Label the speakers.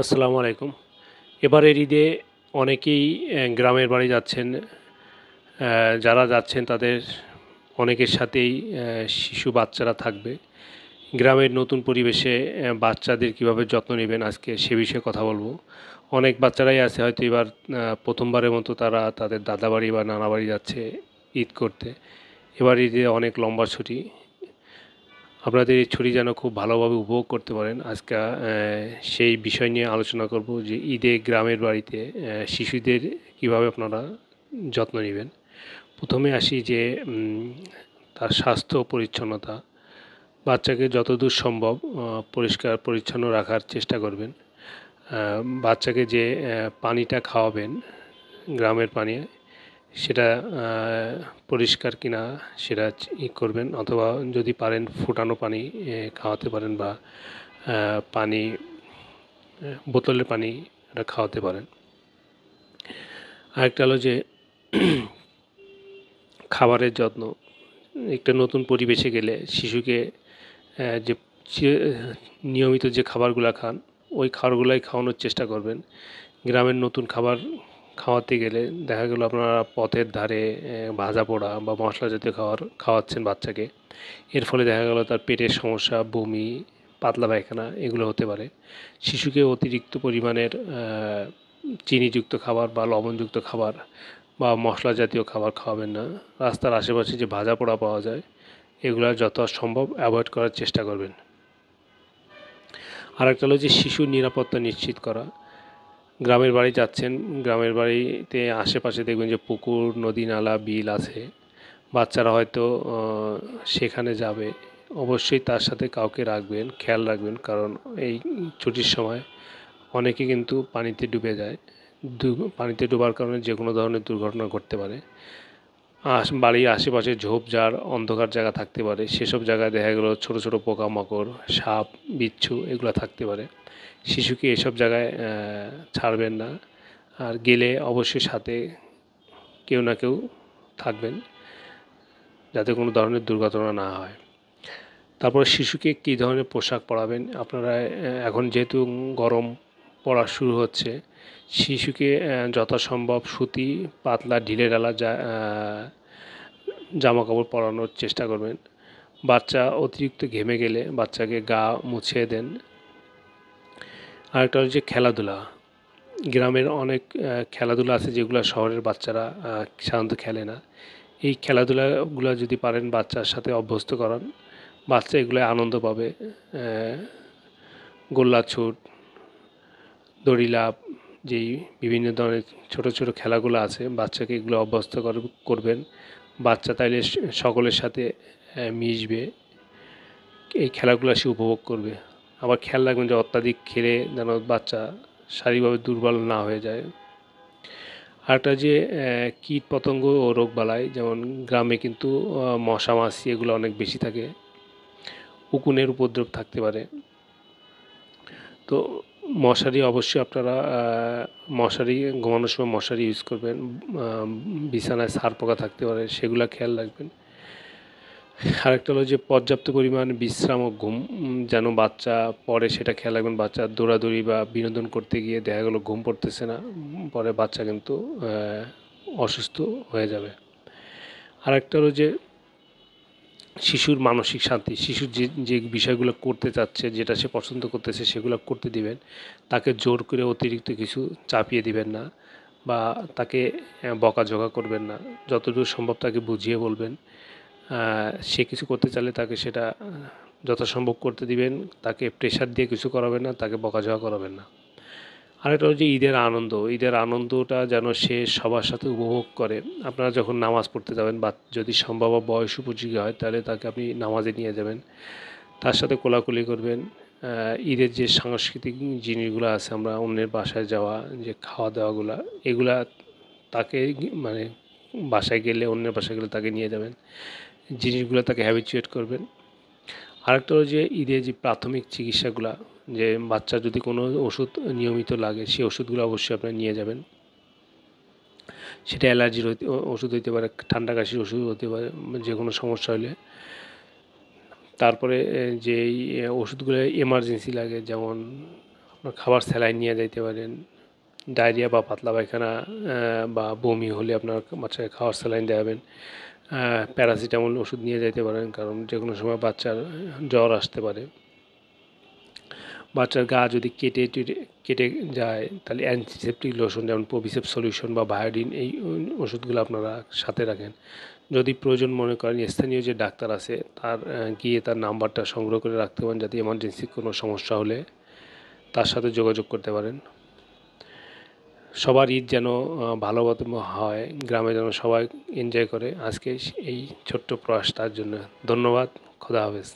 Speaker 1: আসসালামু আলাইকুম। এবারের ঈদে অনেকেই গ্রামের বাড়ি যাচ্ছেন। যারা যাচ্ছেন তাদের অনেকের সাথেই শিশু বাচ্চারা থাকবে। গ্রামের নতুন পরিবেশে বাচ্চাদের কীভাবে যত্ন নেবেন আজকে সে বিষয়ে কথা বলবো। অনেক বাচ্চারাই আছে হয়তো এবার প্রথমবারের মতো তারা তাদের দাদাবাড়ি বা নানাবাড়ি যাচ্ছে ঈদ করতে। এবার ঈদে অনেক লম্বা ছুটি। আপনাদের এই ছুটি যেন খুব ভালোভাবে উপভোগ করতে পারেন। আজকে সেই বিষয় নিয়ে আলোচনা করব যে ঈদে গ্রামের বাড়িতে শিশুদের কিভাবে আপনারা যত্ন নেবেন। প্রথমে আসি যে তার স্বাস্থ্য পরিচ্ছন্নতা। বাচ্চাকে যতদূর সম্ভব পরিষ্কার পরিচ্ছন্ন রাখার চেষ্টা করবেন। বাচ্চাকে যে পানিটা খাওয়াবেন গ্রামের পানি সেটা পরিষ্কার কিনা সেটা করবেন, অথবা যদি পারেন ফুটানো পানি খাওয়াতে পারেন, বা পানি বোতলের পানি এটা খাওয়াতে পারেন। আরেকটা হলো যে খাবারের যত্ন। একটা নতুন পরিবেশে গেলে শিশুকে যে নিয়মিত যে খাবারগুলো খান ওই খাবারগুলাই খাওয়ানোর চেষ্টা করবেন। গ্রামের নতুন খাবার খাওয়াতে গেলে দেখা গেলো আপনারা পথের ধারে ভাজা পোড়া বা মশলা জাতীয় খাবার খাওয়াচ্ছেন বাচ্চাকে। এর ফলে দেখা গেলো তার পেটের সমস্যা, বমি, পাতলা পায়খানা এগুলো হতে পারে। শিশুকে অতিরিক্ত পরিমাণের চিনিযুক্ত খাবার বা লবণযুক্ত খাবার বা মশলা জাতীয় খাবার খাওয়াবেন না। রাস্তার আশেপাশে যে ভাজা পোড়া পাওয়া যায় এগুলো যত সম্ভব অ্যাভয়েড করার চেষ্টা করবেন। আরেকটা হলো যে শিশুর নিরাপত্তা নিশ্চিত করা। গ্রামের বাড়ি যাচ্ছেন, গ্রামের বাড়িতে আশেপাশে দেখবেন যে পুকুর, নদী, নালা, বিল আছে। বাচ্চারা হয়তো সেখানে যাবে, অবশ্যই তার সাথে কাউকে রাখবেন, খেয়াল রাখবেন, কারণ এই ছুটির সময় অনেকে কিন্তু পানিতে ডুবে যায়। পানিতে ডোবার কারণে যে কোনো ধরনের দুর্ঘটনা ঘটতে পারে। বাড়ির আশেপাশে ঝোপঝাড়, অন্ধকার জায়গা থাকতে পারে, সেসব জায়গায় দেখা গেলো ছোটো ছোটো পোকামাকড়, সাপ, বিচ্ছু এগুলো থাকতে পারে। শিশুকে এসব জায়গায় ছাড়বেন না। আর গেলে অবশ্যই সাথে কেউ না কেউ থাকবেন, যাতে কোনো ধরনের দুর্ঘটনা না হয়। তারপর শিশুকে কী ধরনের পোশাক পরাবেন আপনারা। এখন যেহেতু গরম পড়া শুরু হচ্ছে, শিশুকে যথাসম্ভব সুতি, পাতলা, ঢিলেঢালা জামা কাপড় পরানোর চেষ্টা করবেন। বাচ্চা অতিরিক্ত ঘেমে গেলে বাচ্চাকে গা মুছিয়ে দেন। আরেকটা হচ্ছে খেলাধুলা। গ্রামের অনেক খেলাধুলা আছে যেগুলো শহরের বাচ্চারা সাধারণত খেলে না। এই খেলাধুলাগুলো যদি পারেন বাচ্চার সাথে অভ্যস্ত করান, বাচ্চা এগুলোয় আনন্দ পাবে। গোল্লা ছুট, দড়ি লাফ, যেই বিভিন্ন ধরনের ছোটো ছোটো খেলাগুলো আছে বাচ্চাকে এগুলো অভ্যস্ত করবেন। বাচ্চা তাইলে সকলের সাথে মিশবে, এই খেলাগুলো সে উপভোগ করবে। আবার খেয়াল রাখবেন যে অত্যাধিক খেলে যেন বাচ্চা শারীরিকভাবে দুর্বল না হয়ে যায়। আরেকটা যে কীট পতঙ্গ ও রোগবালাই, যেমন গ্রামে কিন্তু মশা মাছি এগুলো অনেক বেশি থাকে, উকুনের উপদ্রব থাকতে পারে। তো মশারি অবশ্যই আপনারা মশারি ঘুমানোর সময় মশারি ইউজ করবেন। বিছানায় ছারপোকা থাকতে পারে, সেগুলো খেয়াল রাখবেন। আরেকটা হলো যে পর্যাপ্ত পরিমাণ বিশ্রাম ও ঘুম যেন বাচ্চা পরে সেটা খেয়াল রাখবেন। বাচ্চা দৌড়াদৌড়ি বা বিনোদন করতে গিয়ে দেখা গেলো ঘুম পড়তেছে না, পরে বাচ্চা কিন্তু অসুস্থ হয়ে যাবে। আরেকটা হলো যে শিশুর মানসিক শান্তি। শিশুর যে যে বিষয়গুলো করতে চাচ্ছে, যেটা সে পছন্দ করতেছে সেগুলো করতে দিবেন। তাকে জোর করে অতিরিক্ত কিছু চাপিয়ে দিবেন না, বা তাকে বকাঝকা করবেন না। যতদূর সম্ভব তাকে বুঝিয়ে বলবেন। সে কিছু করতে চাইলে তাকে সেটা যথাসম্ভব করতে দিবেন। তাকে প্রেশার দিয়ে কিছু করাবেন না, তাকে বকাঝকা করাবেন না। আরেকটা হচ্ছে ঈদের আনন্দ। ঈদের আনন্দটা যেন সে সবার সাথে উপভোগ করে। আপনারা যখন নামাজ পড়তে যাবেন বা যদি সম্ভব বয়স উপযোগী হয় তাহলে তাকে আপনি নামাজে নিয়ে যাবেন, তার সাথে কোলাকুলি করবেন। ঈদের যে সাংস্কৃতিক জিনিসগুলো আছে, আমরা অন্যের বাসায় যাওয়া, যে খাওয়া দাওয়াগুলা, এগুলা তাকে মানে বাসায় গেলে, অন্যের বাসায় গেলে তাকে নিয়ে যাবেন, জিনিসগুলো তাকে হ্যাবিচুয়েট করবেন। আরেকটা হলো যে ঈদের যে প্রাথমিক চিকিৎসাগুলা, যে বাচ্চার যদি কোনো ওষুধ নিয়মিত লাগে সেই ওষুধগুলো অবশ্যই আপনারা নিয়ে যাবেন। সেটা অ্যালার্জির ওষুধ হইতে পারে, ঠান্ডা কাশির ওষুধ হতে পারে, যে কোনো সমস্যা হলে। তারপরে যেই ওষুধগুলো এমার্জেন্সি লাগে, যেমন খাবার স্যালাইন নিয়ে যাইতে পারেন। ডায়রিয়া বা পাতলা পায়খানা বা বমি হলে আপনার বাচ্চাকে খাওয়ার স্যালাইন দেওয়াবেন। প্যারাসিটামল ওষুধ নিয়ে যেতে পারেন, কারণ যে কোনো সময় বাচ্চার জ্বর আসতে পারে। বাচ্চার গা যদি কেটে যায় তাহলে অ্যান্টিসেপটিক লোশন যেমন প্রোভিসেপ সলিউশন বা বায়োডিন এই ওষুধগুলো আপনারা সাথে রাখেন। যদি প্রয়োজন মনে করেন স্থানীয় যে ডাক্তার আছে তার গিয়ে তার নাম্বারটা সংগ্রহ করে রাখতে পারেন, যাতে এমার্জেন্সি কোনো সমস্যা হলে তার সাথে যোগাযোগ করতে পারেন। সবার ঈদ যেন ভালোমতো হয়, গ্রামে যেন সবাই এনজয় করে। আজকে এই ছোট্ট প্রয়াস তার জন্য ধন্যবাদ। খোদা হাফেজ।